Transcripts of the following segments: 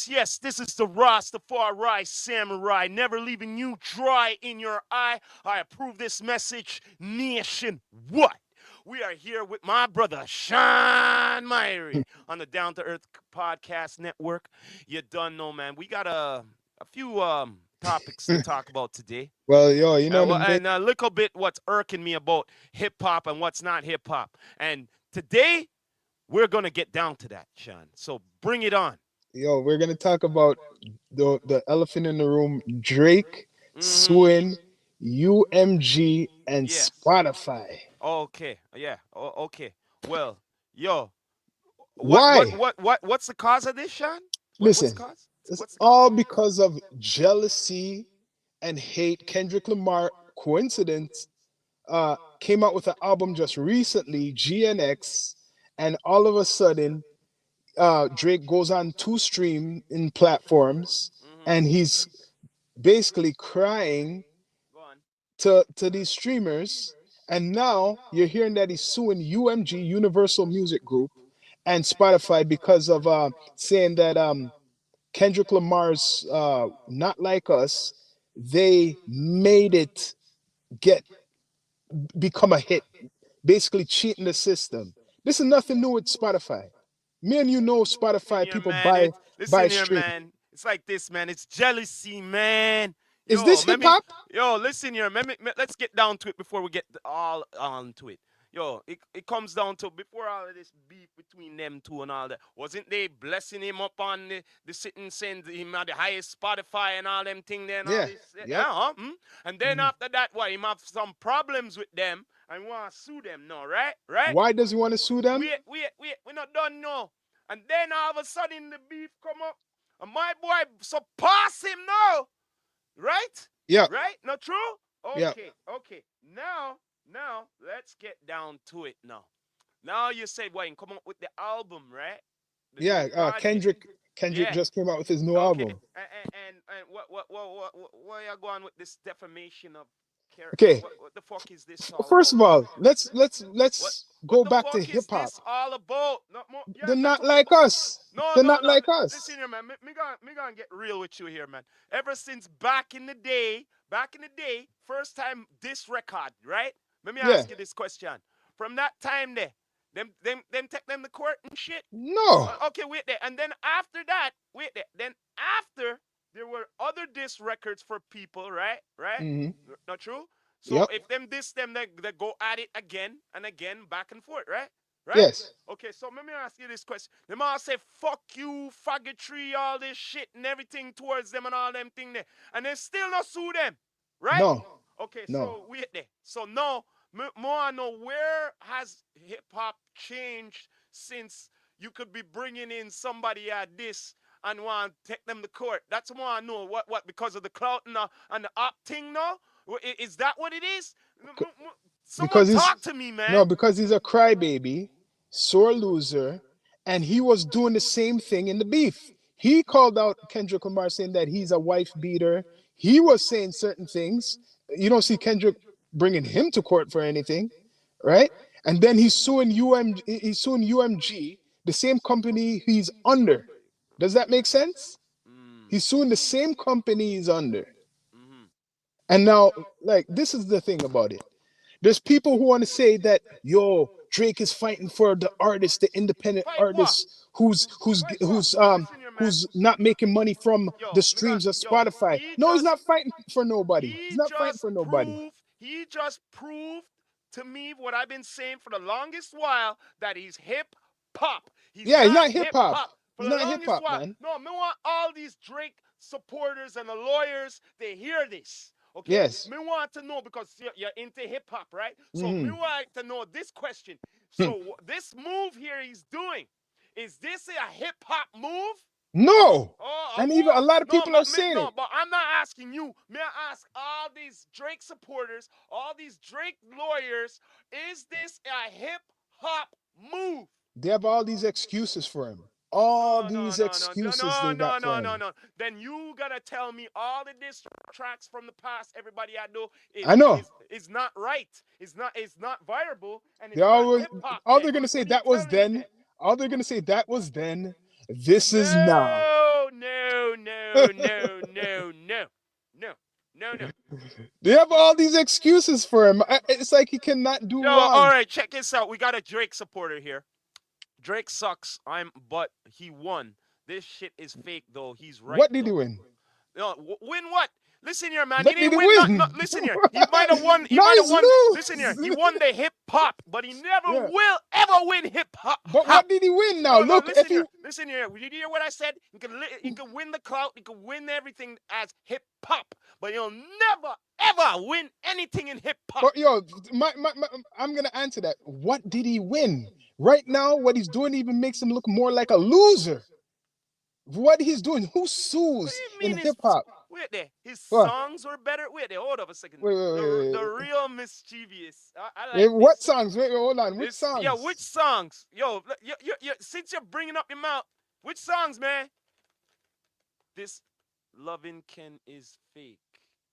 Yes, this is the Rastafari Samurai, never leaving you dry in your eye. I approve this message, nation. What? We are here with my brother, Sean Myrie, on the Down to Earth Podcast Network. You done know, man. We got a few topics to talk about today. Well, yo, you know the And a little bit what's irking me about hip hop and what's not hip hop. And today, we're going to get down to that, Sean. So bring it on. we're gonna talk about the elephant in the room: Drake Mm-hmm. suing UMG and Yes. Spotify. Okay. Yeah. Okay. Well, yo, Why? what's the cause of this, Sean? What's the Listen, cause? it's What's the all cause? because of jealousy and hate. Kendrick Lamar, coincidence, came out with an album just recently, GNX, and all of a sudden, Drake goes on two streaming platforms, Mm-hmm. and he's basically crying Go on. to these streamers. And now you're hearing that he's suing UMG, Universal Music Group, and Spotify because of saying that Kendrick Lamar's "Not Like Us," they made it get become a hit, basically cheating the system. This is nothing new with Spotify. Me and you know Listen Spotify here, people man. buy Listen here, stream. man. It's like this, man. It's jealousy, man. Is Yo, this hip hop? listen here. Let's get down to it before we get all on to it. Yo, it comes down to before all of this beef between them two and all that. Wasn't they blessing him up on the sitting saying him at the highest Spotify and all them thing there and all Yeah. this? Yeah, Yep. huh? And then Mhm. after that, what? Him have some problems with them and want to sue them now, right? Right? Why does he want to sue them? Wait. We're not done now. And then all of a sudden the beef come up. And my boy surpass him now. Right? Yep. Right? Not true? Yep. Okay. Now, let's get down to it now. Now you said, well, you come up with the album, right? The new Yeah. project. Kendrick Yeah. just came out with his new Okay. album. And what are you going with this defamation of character? Okay. What the fuck is this all First about? of all, What let's what go the back to fuck hip is hop. this all about? Not more. Yeah, They're that's not what. like us. No, They're no, not no. like Listen us. here, man. Me gonna get real with you here, man. Ever since back in the day, first time this record, right? Let me Yeah. ask you this question. From that time there, them take them to court and shit. No. Okay, wait there. And then after that, wait there. Then after there were other diss records for people, right? Right? Hmm. Not true? So Yep. if them diss them, they go at it again and again, back and forth, right? Right? Yes. Okay, so let me ask you this question. Them all say fuck you, faggotry, all this shit and everything towards them and all them thing there. And they still not sue them. Right? No. Okay, No. so wait there. So now, more I know where has hip hop changed since you could be bringing in somebody at this and want to take them to court. That's more I know. What because of the clout and the op thing now? Is that what it is? Someone Because talk to me, man. because he's a crybaby, sore loser, and he was doing the same thing in the beef. He called out Kendrick Lamar saying that he's a wife beater. He was saying certain things. You don't see Kendrick bringing him to court for anything, right? And then he's suing UMG, the same company he's under. Does that make sense? Mm, He's suing the same company he's under. mm-hmm. And now, like, this is the thing about it. There's people who want to say that, yo, Drake is fighting for the artist, the independent Fight what? artist Fight what? Listen here, man. who's not making money from the streams of Yo, Spotify. No, he's not fighting for nobody. He's he not fighting just for nobody. proved, he just proved to me what I've been saying for the longest while that he's hip hop. He's Yeah, he's not not hip hip hop. hop. For He's the not hip longest hop, while. man. No, me want all these Drake supporters and the lawyers, they hear this. Okay? Yes. Me want to know because you're into hip hop, right? So me Hmm. want to know this question. So this move here he's doing, is this a hip hop move? No. Oh, And even a lot of no, people are saying no, it. but I'm not asking you. May I ask all these Drake supporters, all these Drake lawyers, is this a hip hop move? They have all these excuses for him. All No, these no, no, no, excuses no, they no, got no, for no, him. no. Then you gotta tell me all the diss tracks from the past, everybody I know I know. is not right. It's not viable and They it's not always hip hop all then. they're gonna say What are you that was telling me then. then? All they're gonna say that was then. This is now. No, no, no, no, no, no, no, no, no. They have all these excuses for him. It's like he cannot do Yo, all wrong. right, check this out. We got a Drake supporter here. Drake sucks. But he won. This shit is fake, though. He's right, What did he though. win? No, win what? Listen here, man. He What did didn't he win. win? Listen here. He might have won. He Now might have he's won. Listen here. He lose. won the hip hop, but he never Yeah. will ever win hip hop. But what did he win now? No, no. Look, Listen if he here. Listen here. Did you hear what I said? He can win the clout. He can win everything as hip hop, but he'll never ever win anything in hip hop. but yo, I'm gonna answer that. What did he win? Right now, what he's doing even makes him look more like a loser. What he's doing, who What sues do you in mean hip hop? wait there? His What? songs were better. Wait there. Hold up a second. Wait, wait, wait, The wait. real mischievous. I like Wait, what this. songs? Wait, hold on. Which songs? Yeah, which songs? Yo, since you're bringing up your mouth, which songs, man? This loving Ken is fake.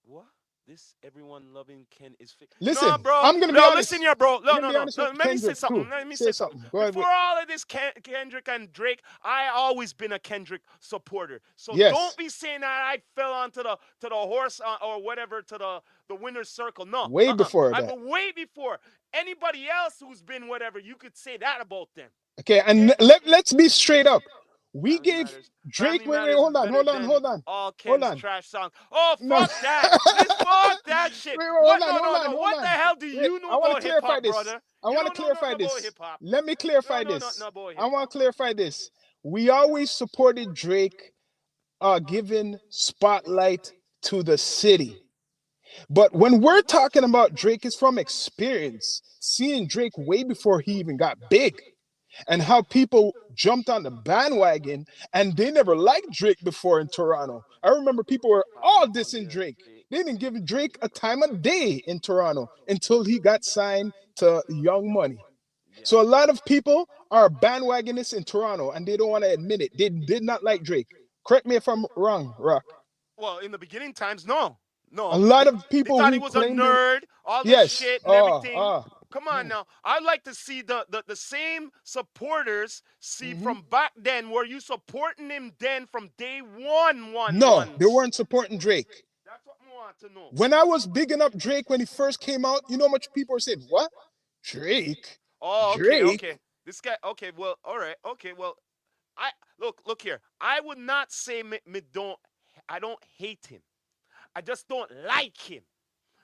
What? This everyone loving Ken is fake. Listen, no, bro. I'm gonna be no, honest. listen here, bro. No, I'm gonna no, be no. honest no. with Let me say Kendrick, something. too. Let me Say say something. something. Go ahead. Before all of this Kendrick and Drake, I always been a Kendrick supporter. So Yes. don't be saying that I fell onto the horse or whatever to the winner's circle. No. Way before that. Way before anybody else who's been whatever, you could say that about them. Okay, and let's be straight up. We Family gave Matters. Drake. Family Wait, Matters hold is on, better hold on, than hold on. all Hold Ken's on. trash songs. Oh, No. fuck that. Fuck that shit. Wait, What? hold on, hold on, hold What on. the hell do Wait, you know I want about to hip clarify hop, this. brother? I You want to don't know clarify nothing about this. hip hop. Let me clarify No, this. nothing about hip I want hop. to clarify this. We always supported Drake, giving spotlight to the city. But when we're talking about Drake, it's from experience, seeing Drake way before he even got big, and how people jumped on the bandwagon and they never liked Drake before in Toronto. I remember people were all dissing Drake. They didn't give Drake a time of day in Toronto until he got signed to Young Money. Yeah. So a lot of people are bandwagonists in Toronto and they don't want to admit it. They did not like Drake. Correct me if I'm wrong, Rock. Well, in the beginning times, no. A lot of They people thought he who was a claimed him, nerd, all this yes, shit and everything. Come on mm, now. I'd like to see the same supporters see mhm. from back then. Were you supporting him then from day one? No, they weren't supporting Drake. That's what I want to know. When I was bigging up Drake when he first came out, you know how much people were saying, "What? Drake? Oh, okay, Drake?" okay. This guy. Okay, well, all right. Okay, well, I look here. I would not say I don't hate him. I just don't like him.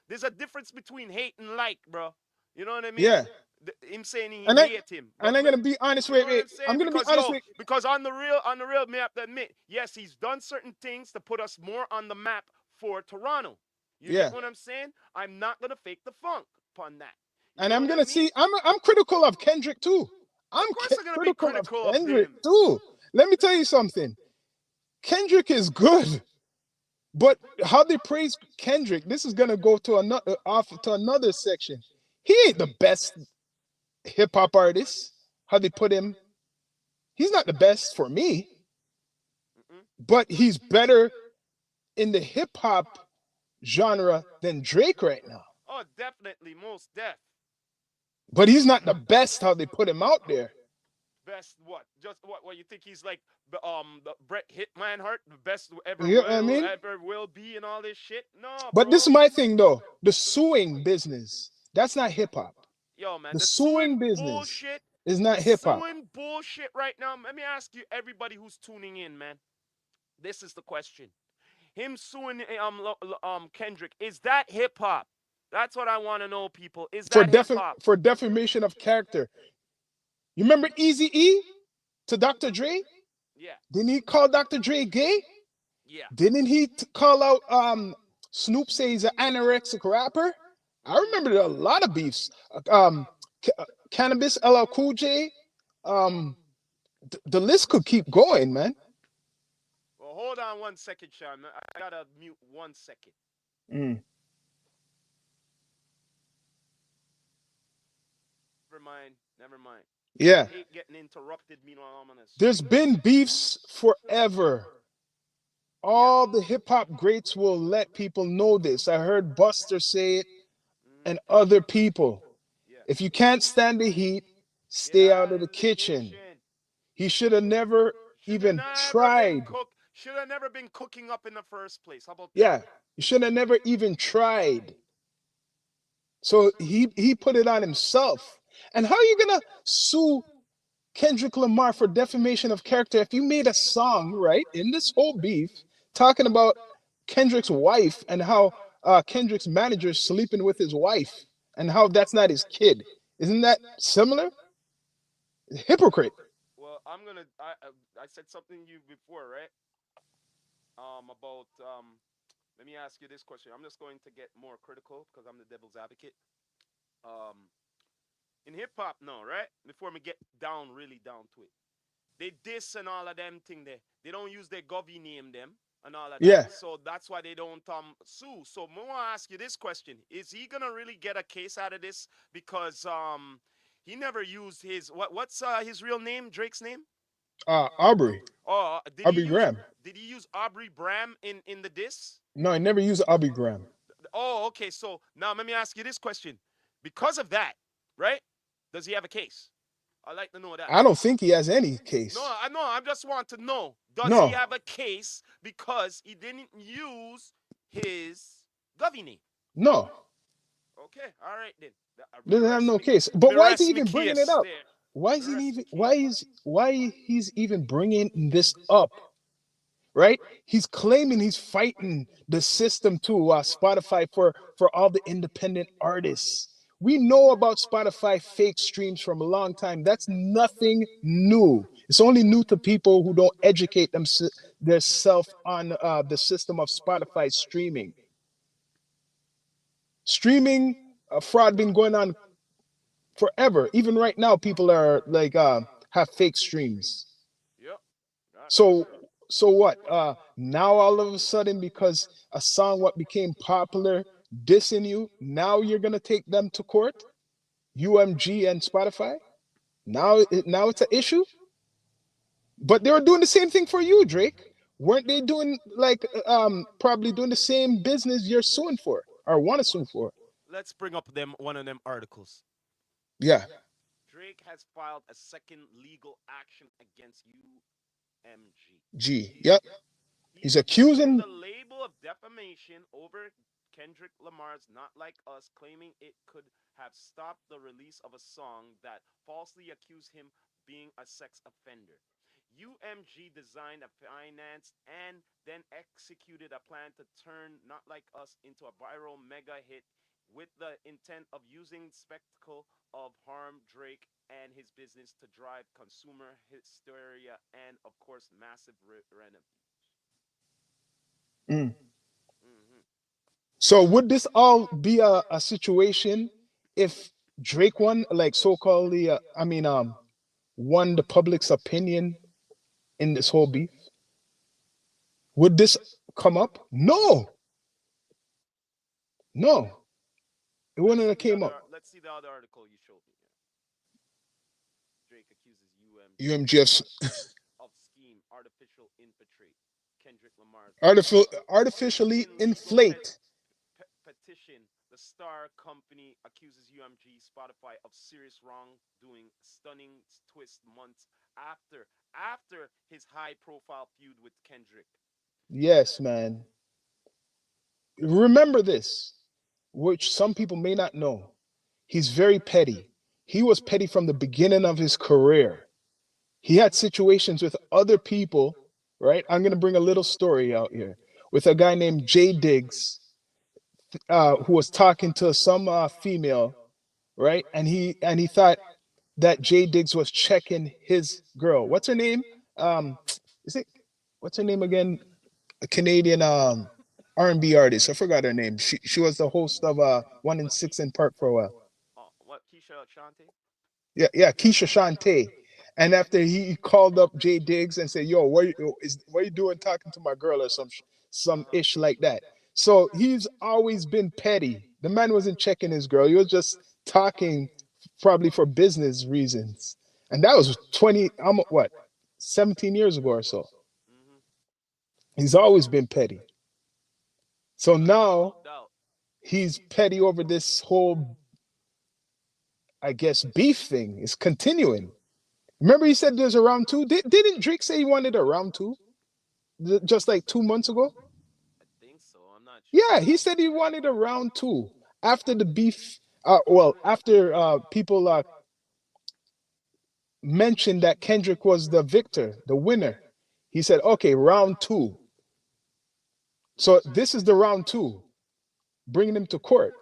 There's a difference between hate and like, bro. You know what I mean? Yeah. Him saying he And I hate him. and I'm gonna be honest. You know Wait, what I'm wait. saying? I'm gonna be Because honest with. because on the real, we have to admit, yes, he's done certain things to put us more on the map for Toronto. You Yeah. get what I'm saying? I'm not gonna fake the funk upon that. You And know I'm what I gonna mean? see. I'm critical of Kendrick too. I'm Of course, I'm gonna be critical of critical of Kendrick him. too. Let me tell you something. Kendrick is good, but how they praise Kendrick, this is gonna go to another off to another section. He ain't the best hip hop artist. How they put him, he's not the best for me, Mm-mm. but he's better in the hip hop genre than Drake right now. Oh, definitely, most def. But he's not the best how they put him out there. Best what? Just what? What you think he's like? The Brett Hitman Hart, the best ever You know what I mean? ever will be, and all this shit. No, But bro. this is my thing though. The suing business. That's not hip hop. Yo, man, The the suing suing business bullshit. is not The hip hop. suing bullshit right now. Let me ask you, everybody who's tuning in, man. This is the question. Him suing Kendrick, is that hip hop? That's what I want to know, people. Is that hip hop? For defamation of character. You remember Easy E to Dr. Dre? Yeah, Didn't he call Dr. Dre gay? yeah. Didn't he call out Snoop say he's an anorexic rapper? I remember there are a lot of beefs. Cannabis, LL Cool J. The list could keep going, man. Well, hold on 1 second, Sean. I gotta mute 1 second. Mm. Never mind. Never mind. Yeah. I hate getting interrupted. Meanwhile, I'm gonna. There's been beefs forever. All the hip hop greats will let people know this. I heard Buster say it and other people. Yeah. If you can't stand the heat, stay out of the kitchen. He should have never even tried. Should have never been cooking up in the first place. How about that? Yeah, you should have never even tried. So he put it on himself. And how are you gonna sue Kendrick Lamar for defamation of character if you made a song, right, in this whole beef, talking about Kendrick's wife and how Kendrick's manager is sleeping with his wife and how that's not his kid? Isn't that similar? Hypocrite. Well, I said something to you before, right? About let me ask you this question. I'm just going to get more critical because I'm the devil's advocate. Um, in hip hop, no, right? Before me get down, really down to it, they diss and all of them thing there. They don't use their govy name them and all of that. Yeah. So that's why they don't sue. So I want to ask you this question: is he gonna really get a case out of this? Because he never used his what's his real name? Drake's name? Aubrey. Oh, Aubrey Graham. did he use Aubrey Bram in the diss? No, I never used Aubrey Graham. Oh, okay. So now let me ask you this question: because of that, right? Does he have a case? I'd like to know that. I don't think he has any case. No, I know. I just want to know: does No. he have a case because he didn't use his govy name? No. Okay, all right then. Doesn't have no case. But why is he even bringing it up? Why is he even? Why he's even bringing this up? Right? He's claiming he's fighting the system too, Spotify for all the independent artists. We know about Spotify fake streams from a long time. That's nothing new. It's only new to people who don't educate themselves on the system of Spotify streaming. Streaming fraud been going on forever. Even right now, people are like have fake streams. Yep. So what? Now all of a sudden, because a song what became popular dissing you, now you're gonna take them to court? UMG and Spotify? Now it's an issue? But they were doing the same thing for you, Drake. Weren't they doing like probably doing the same business you're suing for or want to sue for? Let's bring up one of them articles. Yeah. Drake has filed a second legal action against UMG. Yep. He's accusing the label of defamation over Kendrick Lamar's Not Like Us, claiming it could have stopped the release of a song that falsely accused him being a sex offender. UMG designed, financed, and then executed a plan to turn Not Like Us into a viral mega hit with the intent of using spectacle of harm Drake and his business to drive consumer hysteria and, of course, massive revenue. Mm. So would this all be a situation if Drake won, like so-called won the public's opinion in this whole beef? Would this come up? No. It wouldn't have came up. Let's see the other article you showed me. Drake accuses UMG of scheme, artificial infiltrate. Kendrick Lamar's artificially inflate. Petition. The Star Company accuses UMG Spotify of serious wrongdoing. Stunning twist months after his high-profile feud with Kendrick. Yes, man. Remember this, which some people may not know. He's very petty. He was petty from the beginning of his career. He had situations with other people, right? I'm going to bring a little story out here with a guy named Jay Diggs, who was talking to some female, right? And he thought that Jay Diggs was checking his girl. What's her name? What's her name again? A Canadian R&B artist. I forgot her name. She was the host of 1 in 6 in Park for a while. What, Keisha Shante? Yeah, Keisha Shante. And after he called up Jay Diggs and said, "Yo, what are you doing talking to my girl?" or some ish like that. So he's always been petty. The man wasn't checking his girl. He was just talking probably for business reasons. And that was 17 years ago or so. Mm-hmm. He's always been petty. So now he's petty over this whole, I guess, beef thing is continuing. Remember he said there's a round two? Didn't Drake say he wanted a round two? just like 2 months ago. I think so. I'm not sure. Yeah, he said he wanted a round two after the beef. After people mentioned that Kendrick was the victor, the winner, he said, "Okay, round two." So this is the round two, bringing him to court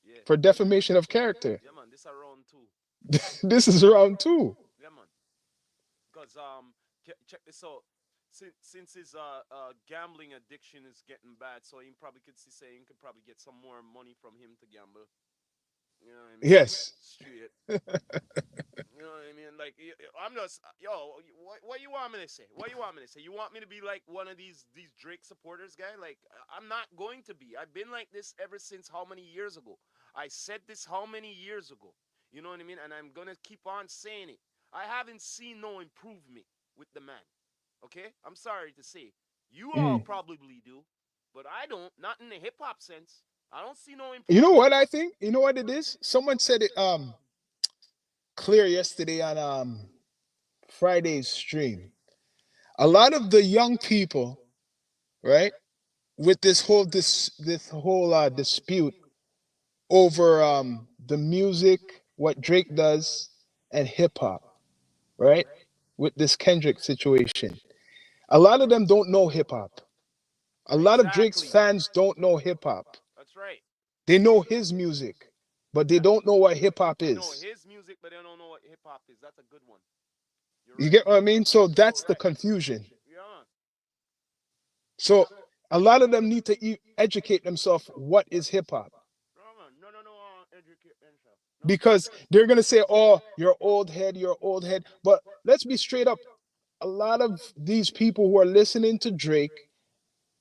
Yeah, for defamation of character. yeah, man. This around too. This is round two. Yeah, man. Because check this out. Since his gambling addiction is getting bad, so he probably could see say he could probably get some more money from him to gamble. You know what I mean? Yes. Straight. You know what I mean? Like I'm just yo. What you want me to say? What you want me to say? You want me to be like one of these Drake supporters, guy? Like I'm not going to be. I've been like this ever since how many years ago? I said this how many years ago? You know what I mean? And I'm gonna keep on saying it. I haven't seen no improvement with the man. Okay? I'm sorry to say. You all Mm. probably do, but I don't. Not in the hip hop sense. I don't see no You know improvement. what I think? You know what it is? Someone said it clear yesterday on Friday's stream. A lot of the young people, right, with this whole dispute over the music, what Drake does, and hip hop, right? With this Kendrick situation. A lot of them don't know hip hop. A lot of Drake's Exactly. fans don't know hip hop. That's right. They know his music, but they Yeah. don't know what hip hop They know is. his music, but they don't know what hip hop is. That's a good one. You're You right. get what I mean? So You're so that's the right. confusion. Yeah. So a lot of them need to educate themselves what is hip hop, No, man. No, no, no. Educate themselves. No. because they're gonna say, "Oh, you're old head, you're old head." But let's be straight up. A lot of these people who are listening to Drake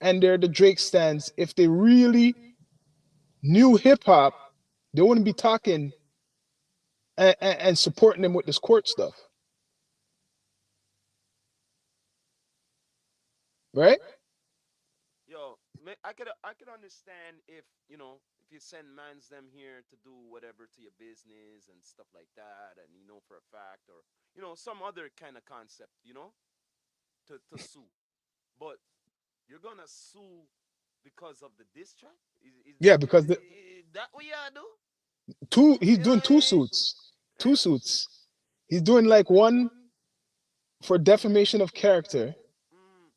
and they're the Drake stands, if they really knew hip hop, they wouldn't be talking and supporting them with this court stuff, right? Yo, I could understand if if you send mans them here to do whatever to your business and stuff like that, and for a fact, or some other kind of concept, to sue. But you're gonna sue because of the diss track? Is Yeah, that because the that what you do? he's You know doing what I two mean? suits, two Eh? suits. He's doing like one for defamation of character. Mm,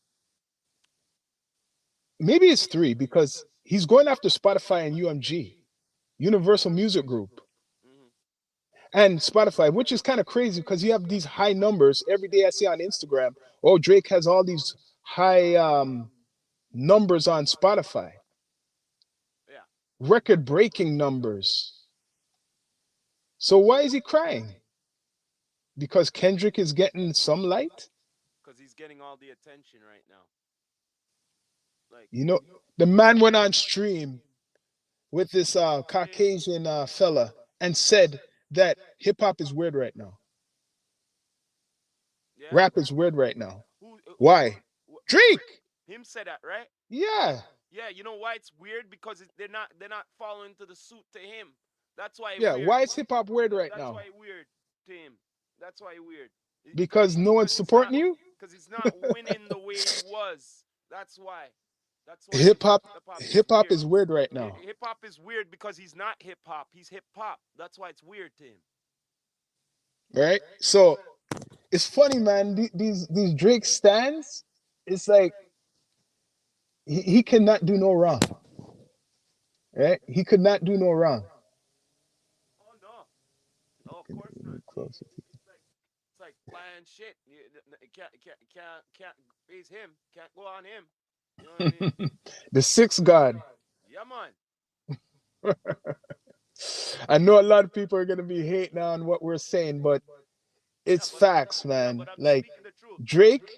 Maybe it's three because he's going after Spotify and UMG, Universal Music Group, mm-hmm. and Spotify, which is kind of crazy because you have these high numbers. Every day I see on Instagram, oh, Drake has all these high numbers on Spotify, Yeah, record breaking numbers. So why is he crying? Because Kendrick is getting some light? because he's getting all the attention right now. Like, You know, the man went on stream with this Caucasian fella and said that hip hop is weird right now. yeah. Rap is weird right now. Who Why? Drake? Drake. Him said that, right? Yeah. Yeah. You know why it's weird? Because they're not following to the suit to him. That's why it Yeah. weird. Why is hip hop weird right That's now? why it weird to him. That's why it weird. Because no one's Because it's not supporting you? because it's not winning the way he was. That's why. That's why Hip hop hip hop is hip hop weird. is weird right now. Hip hop is weird because he's not hip hop. He's hip hop. That's why it's weird to him. Right? So it's funny, man. These Drake stands, it's like he cannot do no wrong. Right? He could not do no wrong. Oh no, no, of course not. It's like playing shit. You can't face him. Can't go on him. You know what I mean? The sixth god. Yeah, man. I know a lot of people are gonna be hating on what we're saying, but Yeah, it's but facts, but man. I'm Like speaking the truth. Drake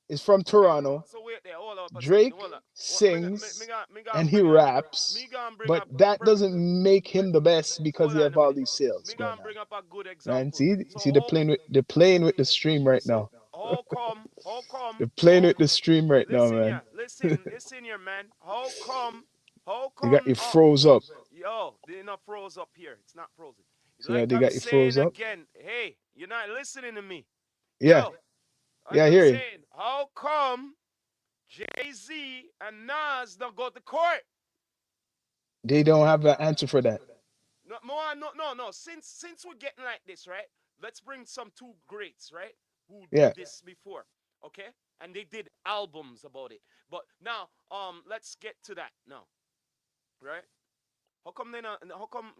is from Okay, Toronto. so wait there. Hold up a second. Drake Hold up. Me sings gonna and he bring up. raps, Me gonna bring but up. that doesn't make him the best because Hold he on have a all minute. these Me sales going gonna on. bring up a good Man, example. see, So see, they're playing with the stream right so now. how come? How come? They're playing with the stream right now, Listen man. here. Listen here, man. How come? How They got come? you Oh, froze up. yo, they're not froze up here. It's not frozen. So yeah, Like they I'm got you saying froze up. again. Hey, you're not listening to me. Yeah, Yo, like yeah, I I'm hear you. saying, how come Jay-Z and Nas don't go to court. They don't have an answer for that. No, no. Since we're getting like this, right? Let's bring some two greats, right? Who did Yeah. this before, okay? And they did albums about it. But now, let's get to that now, right? How come they not? How come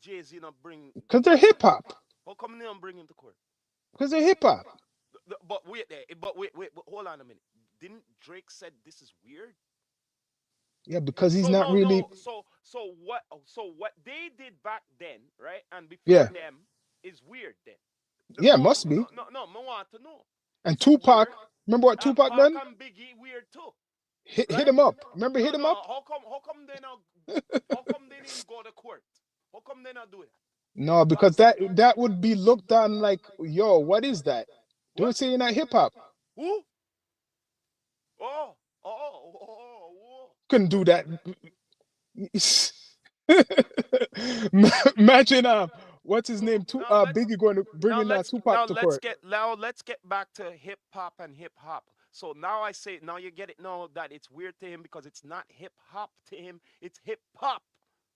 Jay Z not bring Because they're Nas? hip hop. How come they don't bring him to court? Because they're hip hop. But wait there. But hold on a minute. Didn't Drake said this is weird? Yeah, because he's So not no, really. no. So what they did back then, right, and before Yeah. them is weird. Then Yeah, no, must be. no. I want to know. And Is it Tupac, weird? remember what And Tupac Pac done? and Biggie weird too, Hit right? him up. Remember No, hit him no. up? How come they not? How come they didn't go to court? How come they not do that? No, because That's that would be looked on like, yo, what is that? what? Don't say you're not hip hop. Who? Oh, oh. Couldn't do that. Imagine what's his name? Now let's Biggie going to now bringing let's Tupac to court. let's get back to hip hop and hip hop. So now I say now you get it now that it's weird to him because it's not hip hop to him, it's hip hop.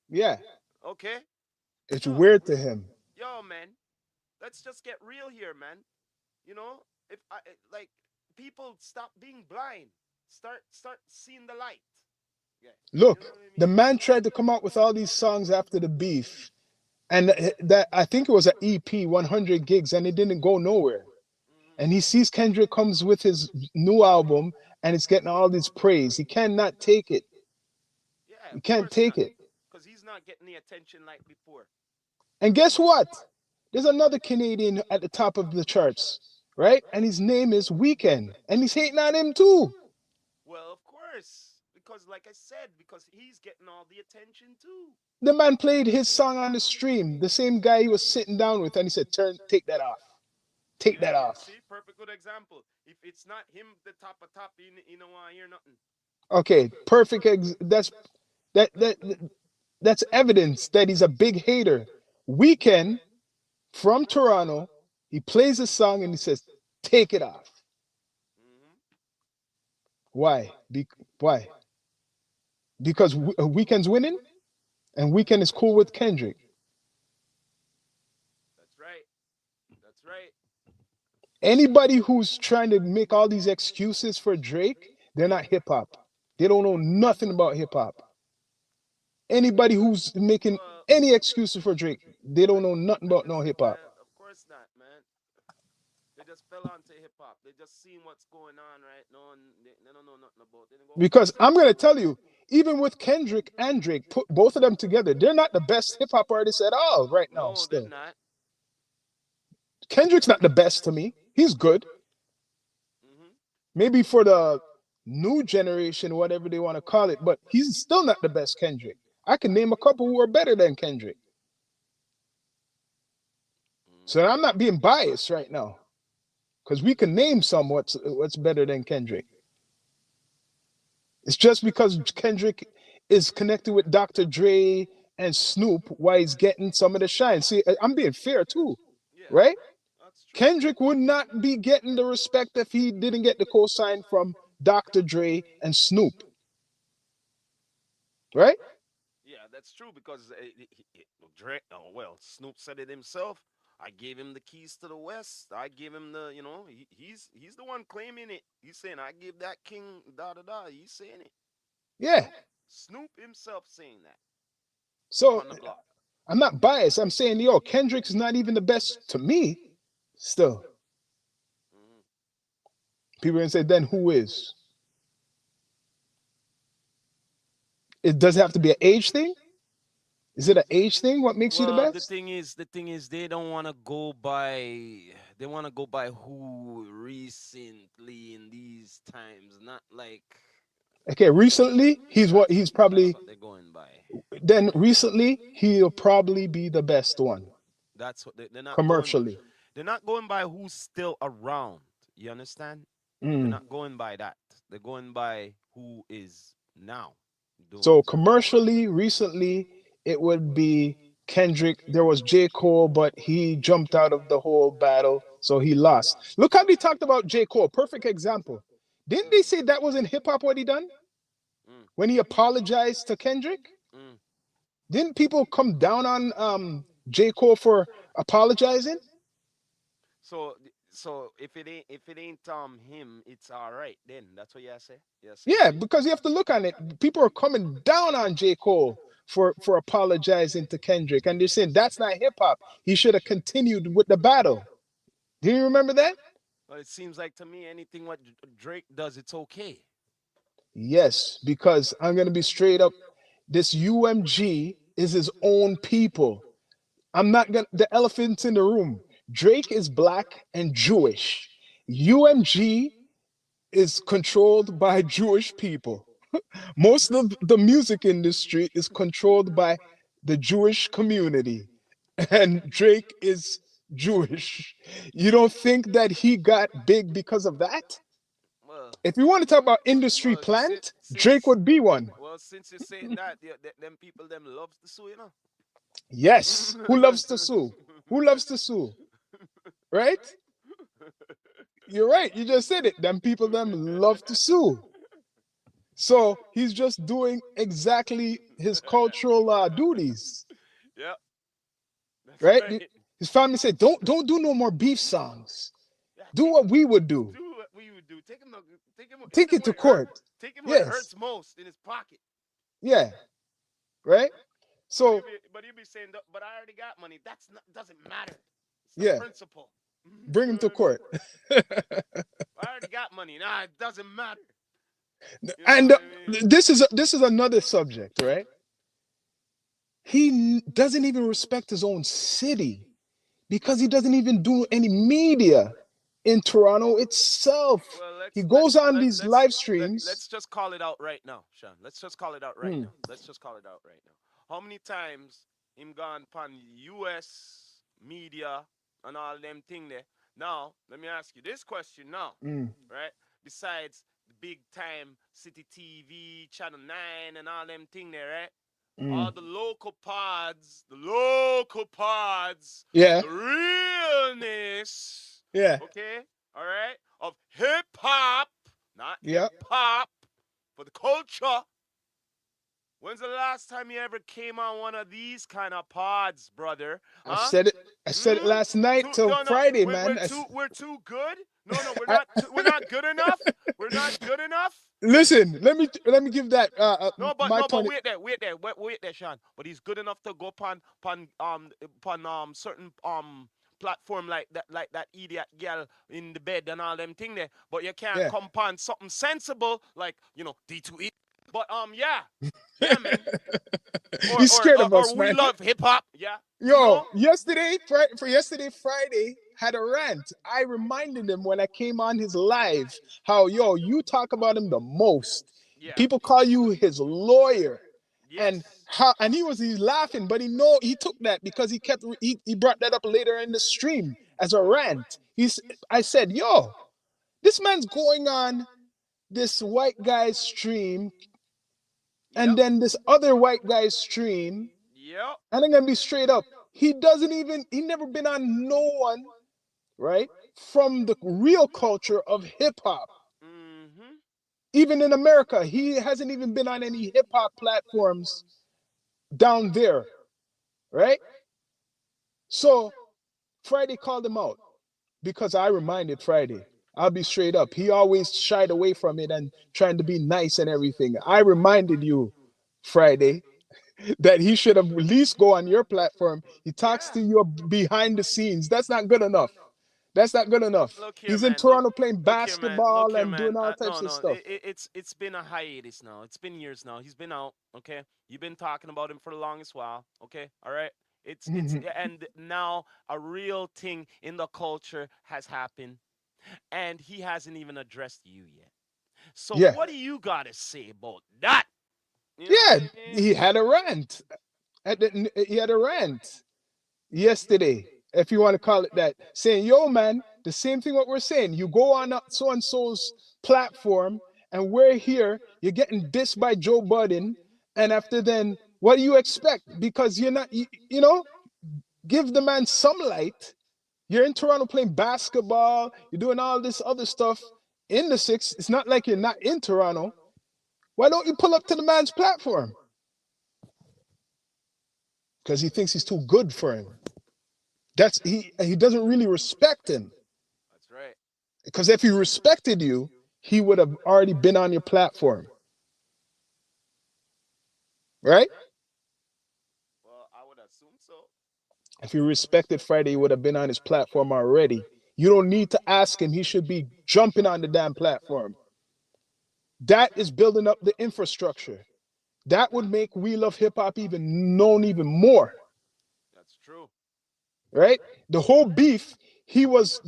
Yeah, Okay? it's Yo, weird to him. yo, man. Let's just get real here, man. You know, if I like people stop being blind, start seeing the light. Yeah, you Look, know what I the mean. man tried to come out with all these songs after the beef, and that I think it was an EP, 100 gigs, and it didn't go nowhere. Hmm. And he sees Kendrick comes with his new album, and it's getting all this praise. He cannot take it. Yeah, He of can't course take not, it. because he's not getting the attention like before. And guess what? There's another Canadian at the top of the charts, right? And his name is Weekend, and he's hating on him too. Well, of course, because like I said, because he's getting all the attention too. The man played his song on the stream. The same guy he was sitting down with, and he said, "Turn, take that off, take Yeah, that yeah. off." See, perfect good example. If it's not him, the top of top, you don't want to hear nothing. Okay, perfect. That that's evidence that he's a big hater. Weekend from Toronto, he plays a song and he says, "Take it off." Hmm. Why? Why? Because Weekend's winning, and Weekend is cool with Kendrick. That's right. That's right. Anybody who's trying to make all these excuses for Drake, they're not hip hop. They don't know nothing about hip hop. Anybody who's making Well, any excuses for Drake, they don't know nothing they about no just hip hop. man, of course not, man. They just fell onto hip hop. They just seen what's going on right now, and they don't know nothing about. They didn't go Because follow I'm it. gonna tell you, even with Kendrick and Drake, put both of them together, they're not the best hip hop artists at all right now. No, they're Still, not. Kendrick's not the best to me. He's good, Hmm. maybe for the new generation, whatever they want to call it, but he's still not the best Kendrick. I can name a couple who are better than Kendrick. So Hmm. I'm not being biased right now because we can name some what's better than Kendrick. It's just because Kendrick is connected with Dr. Dre and Snoop why he's getting some of the shine. See, I'm being fair too, Yeah, right? that's true. Kendrick would not be getting the respect if he didn't get the co-sign from Dr. Dre and Snoop, right? Yeah, that's true because Dre, oh, well, Snoop said it himself. I gave him the keys to the West. I gave him the, he's the one claiming it. He's saying I give that king da da da. He's saying it. Yeah. Snoop himself saying that So on the block. I'm not biased. I'm saying, yo, Kendrick's not even the best to me. Still, Hmm. people are gonna say, then who is? It does have to be an age thing. Is it an age thing? What makes you the Well, the best? thing is, they don't want to go by. They want to go by who recently in these times, not like Okay, recently he's that's probably what they're going by. then recently he'll probably be the best one That's what they're not going by. commercially. They're not going by who's still around. You understand? They're Mm. not going by that. They're going by who is now doing So it. commercially, recently it would be Kendrick. There was J. Cole, but he jumped out of the whole battle, so he lost. Look how they talked about J. Cole. Perfect example. Didn't they Mm, say that wasn't hip hop what he done mm, when he apologized to Kendrick? mm. Didn't people come down on J. Cole for apologizing? So if it ain't him, it's all right. Then that's what you say. You're saying. Yeah, because you have to look on it. People are coming down on J. Cole for apologizing to Kendrick, and they're saying that's not hip hop. He should have continued with the battle. Do you remember that? Well, it seems like to me anything what Drake does, it's okay. Yes, because I'm gonna be straight up. This UMG is his own people. I'm not gonna the elephant in the room. Drake is black and Jewish. UMG is controlled by Jewish people. Most of the music industry is controlled by the Jewish community, and Drake is Jewish. You don't think that he got big because of that? Well, If you want to talk about industry well, since plant, Drake since would be one. well, since you're saying that, them people them loves to sue, you know. Yes. Who loves to sue? Who loves to sue? Right? You're right. You just said it. Them people them love to sue. So he's just doing exactly his cultural duties, Yep, that's right? right. His family said, "Don't do no more beef songs. Yeah, Do what we would do. do what we would do. Take him, hit Take him it to where it hurt. court." Take him where it Yes, hurts most in his pocket. yeah, right. So But you be saying, but I already got money. That's not doesn't matter. It's the yeah, principle. bring You him know what to I mean? court. I already got money. Nah, it doesn't matter. You know And what I mean? this is another subject, right? He doesn't even respect his own city because he doesn't even do any media in Toronto itself. Well, He goes on let these live streams. let's just call it out right now, Sean. Let's just call it out right Hmm, now. Let's just call it out right now. How many times him gone upon U.S. media and all them thing there? Now, let me ask you this question now, hmm, right? Besides the big time City TV, Channel 9 and all them thing there, right? hmm. All the local pods, Yeah, the realness, yeah, okay, all right, of hip hop, not hip yeah. hop, for the culture. When's the last time you ever came on one of these kind of pods, brother? I Huh? said it. I said it Hmm? last night till No, no, Friday, man. we're too good. No, no, I, we're not good enough. We're not good enough. listen. Let me give that my But point. wait there, Sean. But he's good enough to go upon certain platform like that idiot girl in the bed and all them thing there. But you can't Yeah. come upon something sensible like D2E. But yeah, man. Or He's or scared or, of us, or we man. love hip hop. Yeah, you Yo, know. yesterday Friday had a rant. I reminded him when I came on his live how you talk about him the most. Yeah. People call you his lawyer, and Yes. he's laughing, but he took that because he brought that up later in the stream as a rant. I said, this man's going on this white guy's stream and Yep. then this other white guy's stream, Yep. and I'm gonna be straight up. He never been on no one, right? From the real culture of hip hop. Mm-hmm. Even in America, he hasn't even been on any hip hop platforms down there, right? So Friday called him out because I reminded Friday. I'll be straight up. He always shied away from it and trying to be nice and everything. I reminded you, Friday, that he should have at least go on your platform. He talks Yeah. to you behind the scenes. That's not good enough. That's not good enough. Look here, He's in man. Toronto playing Look here, man. Look basketball here, and man. doing all No, types of no. stuff. It's been a hiatus now. It's been years now. He's been out. Okay. You've been talking about him for the longest while. Okay. All right. It's and now a real thing in the culture has happened, and he hasn't even addressed you yet. So Yeah, what do you gotta say about that? You know what yeah. I mean? He had a rant. He had a rant yesterday, if you want to call it that, saying, "Yo, man, the same thing what we're saying. You go on so and so's platform, and we're here. You're getting dissed by Joe Budden, and after then, what do you expect? Because you're not, give the man some light. You're in Toronto playing basketball. You're doing all this other stuff in the six. It's not like you're not in Toronto. Why don't you pull up to the man's platform? Because he thinks he's too good for him. He doesn't really respect him. That's right. Because if he respected you, he would have already been on your platform. Right? Well, I would assume so. If he respected Friday, he would have been on his platform already. You don't need to ask him. He should be jumping on the damn platform. That is building up the infrastructure. That would make We Love Hip Hop even known even more. That's true. Right? The whole beef, he was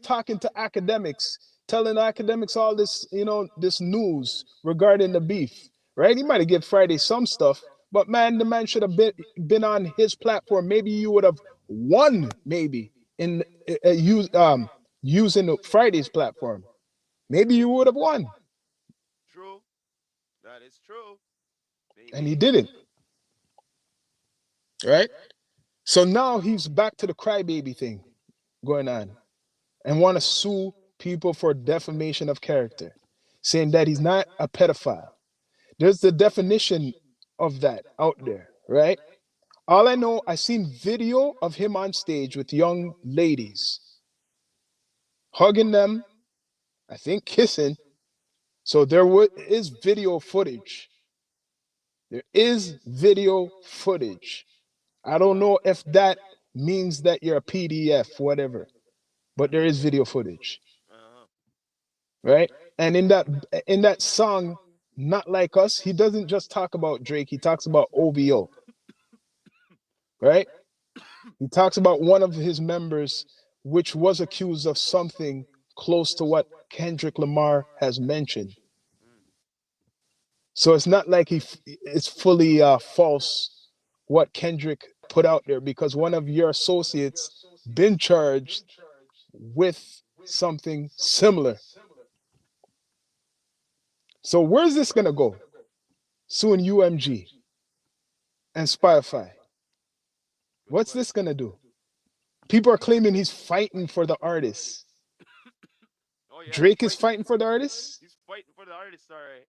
talking to academics, telling academics all this, this news regarding the beef. Right? He might have given Friday some stuff, but man, the man should have been on his platform. Maybe you would have won, maybe in using Friday's platform. Maybe you would have won. True. That is true. Maybe. And he didn't. Right? So now he's back to the crybaby thing going on and want to sue people for defamation of character, saying that he's not a pedophile. There's the definition of that out there, right? All I know, I seen video of him on stage with young ladies, hugging them, I think kissing. So there is video footage. There is video footage. I don't know if that means that you're a PDF, whatever, but there is video footage, right? And in that song, Not Like Us, he doesn't just talk about Drake. He talks about OVO, right? He talks about one of his members, which was accused of something close to what Kendrick Lamar has mentioned. So it's not like it's fully false what Kendrick put out there, because one of your associates been charged with something similar. So where's this gonna go? Suing UMG and Spotify. What's this gonna do? People are claiming he's fighting for the artists. Oh, yeah, Drake is fighting for the artists? He's fighting for the artists, all right.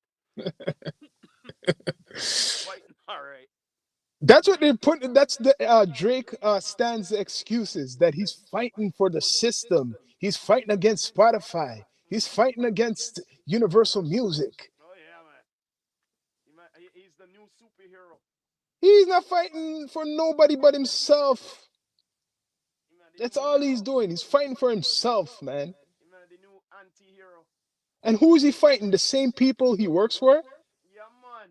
Fighting, all right. That's what they put. That's the Drake stands excuses that he's fighting for the system. He's fighting against Spotify. He's fighting against Universal Music. Oh yeah, man. He's the new superhero. He's not fighting for nobody but himself. That's all he's doing. He's fighting for himself, man. The new anti-hero. And who is he fighting? The same people he works for? Yeah, man.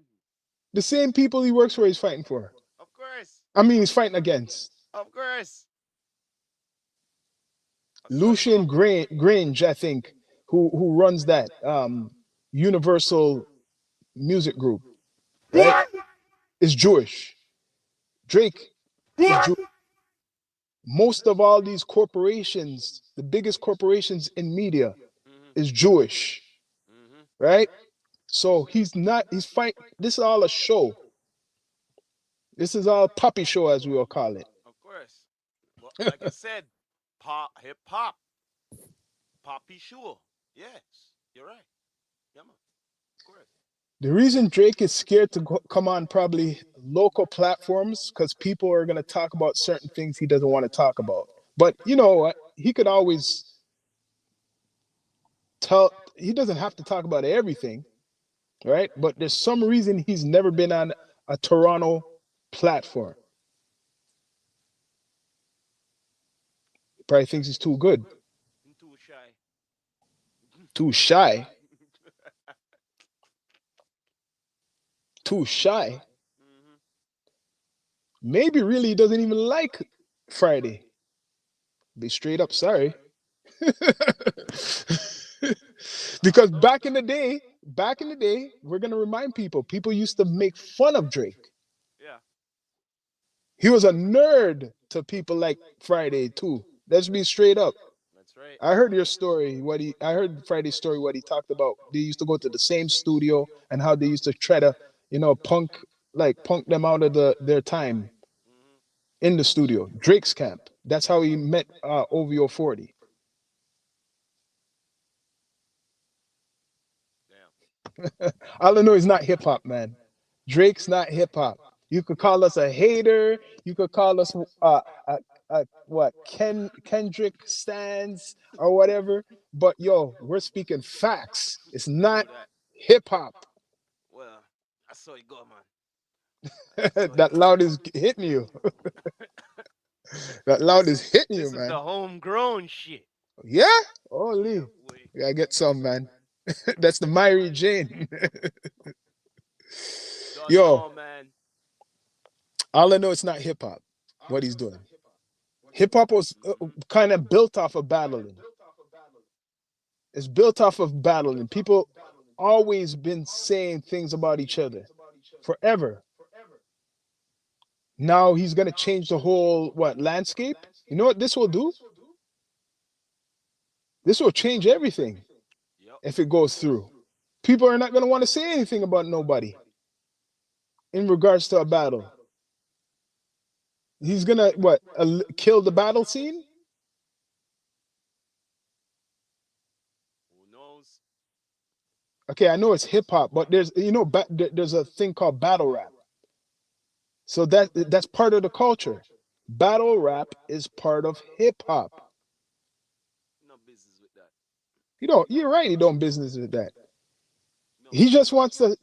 The same people he works for, he's fighting for. Of course. I mean, he's fighting against. Of course. Lucian Grange, I think, who runs that Universal Music Group, right? Is Jewish. Drake is Jewish. Most of all these corporations, the biggest corporations in media, is Jewish, right? So he's fighting. This is all a show. This is all puppy show, as we will call it. Of course. Well, like I said, hip hop, poppy show. Yes, you're right. Yeah, man. Of course. The reason Drake is scared to come on probably local platforms, because people are going to talk about certain things he doesn't want to talk about. But you know what? He could always he doesn't have to talk about everything, right? But there's some reason he's never been on a Toronto platform. He probably thinks he's too good. Too shy. Too shy? Too shy? Maybe really he doesn't even like Friday. Be straight up sorry. Because back in the day, we're going to remind people used to make fun of Drake. Yeah. He was a nerd to people like Friday too. Let's be straight up. That's right. I heard your story. I heard Friday's story. What he talked about. They used to go to the same studio and how they used to try to, punk them out of their time in the studio. Drake's camp. That's how he met OVO 40. All I know is not hip hop, man. Drake's not hip hop. You could call us a hater. You could call us what Kendrick stands or whatever. But yo, we're speaking facts. It's not True that. hip hop. Well, I saw you go, man. I saw you That go. loud is hitting you. That loud is hitting This you, is man. the homegrown shit. Yeah? Yeah, Holy. boy. We gotta get some, man. That's the Myri Jane. Don't Yo, know, man. all I know it's not hip hop. What he's doing. Hip hop was kind of built off of battling. It's built off of battling. People always been saying things about each other forever. Now he's gonna change the whole landscape. You know what this will do? This will change everything Yep. if it goes through. People are not gonna want to say anything about nobody in regards to a battle. He's gonna kill the battle scene? Who knows? Okay, I know it's hip hop, but there's there's a thing called battle rap. So that's part of the culture. Battle rap is part of hip hop. No business with that. You're right. He don't business with that. No He business. just wants to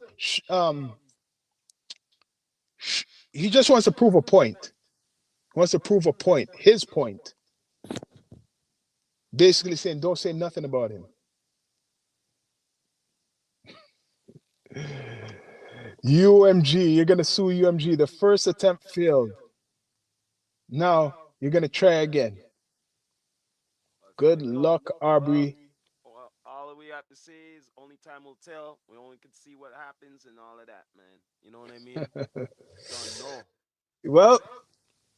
he just wants to prove a point. He wants to prove a point, his point. Basically saying, don't say nothing about him. UMG, you're gonna sue UMG. The first attempt failed. Now you're gonna try again. Good luck, Aubrey. Well, all we have to say is only time will tell. We only can see what happens and all of that, man. You know what I mean? Don't know. Well,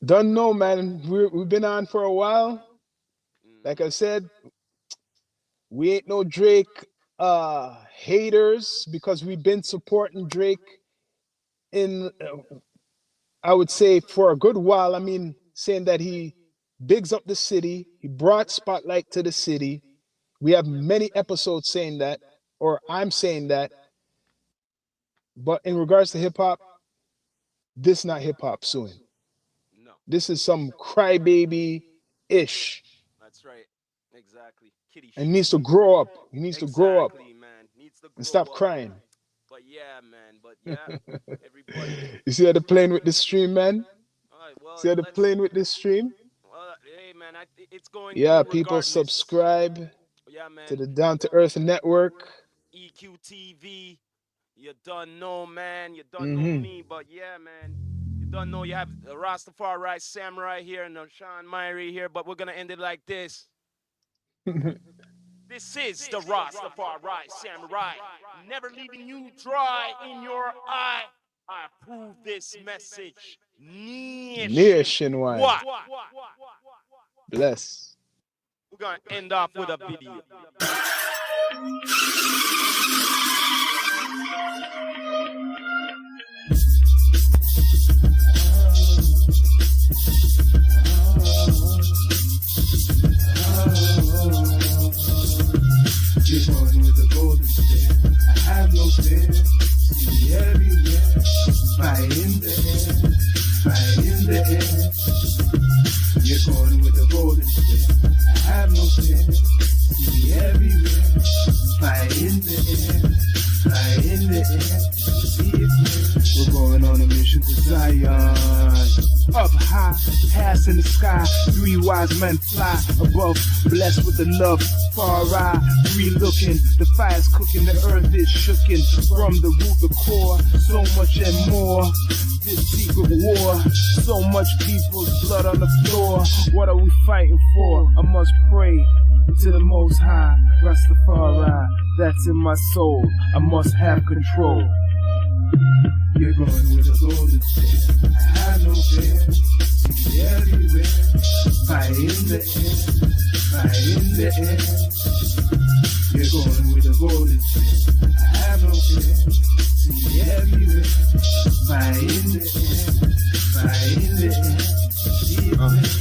don't know, man. We've been on for a while. Like I said, we ain't no Drake haters because we've been supporting Drake in I would say for a good while. I mean, saying that he bigs up the city, he brought spotlight to the city. We have many episodes saying that, or I'm saying that. But in regards to hip hop, this not hip hop suing. No, This is some crybaby ish. that's right. Exactly. Kitty And shit. needs to grow up. He needs to grow up Exactly, man. Needs to and grow stop up. crying. But yeah, man. But yeah, everybody. You see how they're playing with this stream, man? All right, well, See how they're playing with this stream? well, hey, man, it's going Yeah, through people regardless. subscribe Yeah, man. to the Down to Earth Network. EQTV. You don't know, man. You don't know Mhm. me, but yeah, man. You don't know. You have Rastafari Samurai here and Sean Myri here, but we're gonna end it like this. This is the Rastafari Samurai, never leaving you dry in your eye. I approve this message. Nationwide. What? Bless. We're gonna end off with a video. You're born with a golden stare. I have no fear. See me everywhere. Fire in the air. Fire in the air. You're born with a golden stare. I have no fear. See me everywhere. Fire in the air. Fire in the air. We're going on a mission to Zion. Up high, pass in the sky. 3 wise men fly above, blessed with the love. Far eye, 3 looking. The fire's cooking, the earth is shooken. From the root, the core, so much and more. This secret war, so much people's blood on the floor. What are we fighting for? I must pray to the Most High. Rastafari, that's in my soul. I must have control. You're going with a golden stare. I have no fear. See me everywhere. Fire in the air. Fire in the air. You're going with a golden stare. I have no fear. See me everywhere. Fire in the air. Fire in the air.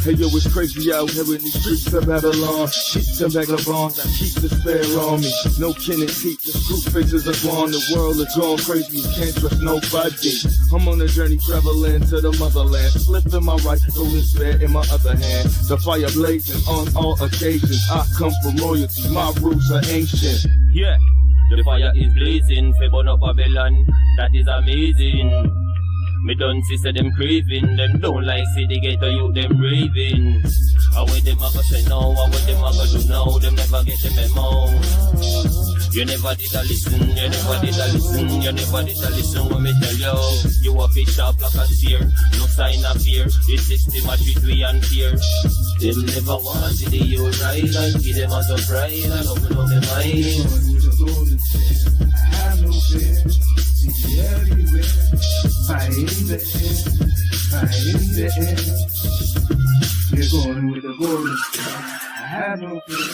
Hey yo, it's crazy out here in these streets of Babylon. Sheets and vagabonds, I keep despair on me. No kin and teeth, the screw faces are gone. The world is gone crazy, you can't trust nobody. I'm on a journey traveling to the motherland. Slip in my right, golden spear in my other hand. The fire blazing on all occasions. I come from royalty, my roots are ancient. Yeah, the fire is blazing, for burn up Babylon, that is amazing. Me done see say them craving, them don't like see the ghetto youth them raving. How with them a go say no, how with them a go do now, them never get the memo. You never did a listen, you never did a listen, you never did a listen when me tell you. You a fish sharp like a steer, no sign of fear, the system a treat we and fear. Them never want to see the youth ride and give them a surprise and open up their mind. With a golden chair, I have no fear. See everywhere, fire in the air, fire in the air. We're going with a golden chair, I have no fear.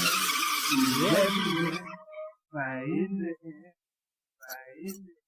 See everywhere, fire in the air, fire in the air.